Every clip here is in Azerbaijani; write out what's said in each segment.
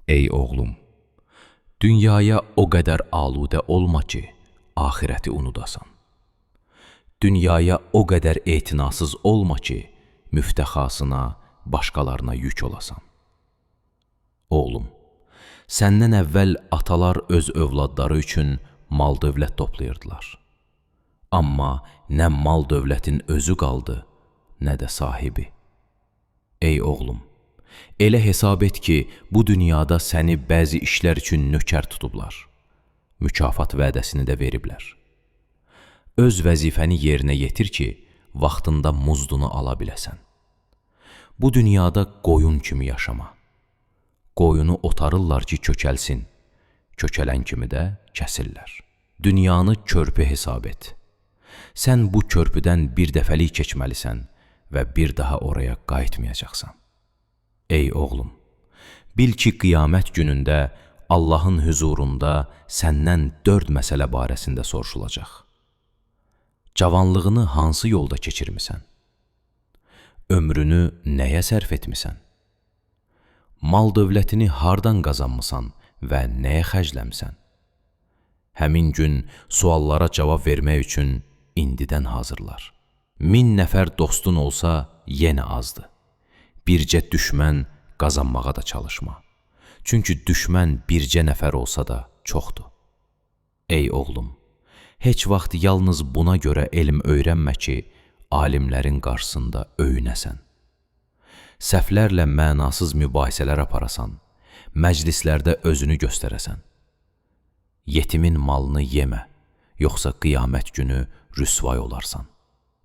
Ey oğlum, dünyaya o qədər aludə olma ki, axirəti unudasan. Dünyaya o qədər etinasız olma ki, müftəxasına, başqalarına yük olasan. Oğlum, səndən əvvəl atalar öz övladları üçün mal-dövlət toplayırdılar. Amma nə mal-dövlətin özü qaldı, nə də sahibi. Ey oğlum, elə hesab et ki, bu dünyada səni bəzi işlər üçün nökər tutublar. Mükafat vədəsini də veriblər. Öz vəzifəni yerinə yetir ki, vaxtında muzdunu ala biləsən. Bu dünyada qoyun kimi yaşama. Qoyunu otarırlar ki, kökəlsin, kökələn kimi də kəsirlər. Dünyanı körpü hesab et. Sən bu körpüdən bir dəfəlik keçməlisən və bir daha oraya qayıtmayacaqsan. Ey oğlum, bil ki, qiyamət günündə Allahın hüzurunda səndən 4 məsələ barəsində soruşulacaq. Cavanlığını hansı yolda keçirmisən? Ömrünü nəyə sərf etmisən? Mal-dövlətini hardan qazanmısan və nəyə xərcləmsən? Həmin gün suallara cavab vermək üçün indidən hazırlar. 1000 nəfər dostun olsa yenə azdır. Bircə düşmən qazanmağa da çalışma. Çünki düşmən bircə nəfər olsa da çoxdur. Ey oğlum, heç vaxt yalnız buna görə elm öyrənmə ki, alimlərin qarşısında öyünəsən. Səhvlərlə mənasız mübahisələr aparasan, məclislərdə özünü göstərəsən. Yetimin malını yemə, yoxsa qiyamət günü rüsvay olarsan.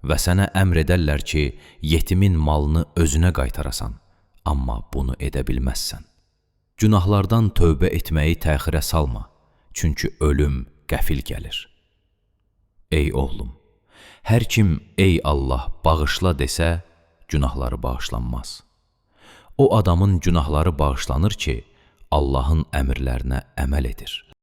Və sənə əmr edərlər ki, yetimin malını özünə qaytarasan, amma bunu edə bilməzsən. Günahlardan tövbə etməyi təxirə salma, çünki ölüm qəfil gəlir. Ey oğlum, hər kim ey Allah bağışla desə, günahları bağışlanmaz. O adamın günahları bağışlanır ki, Allahın əmrlərinə əməl edir.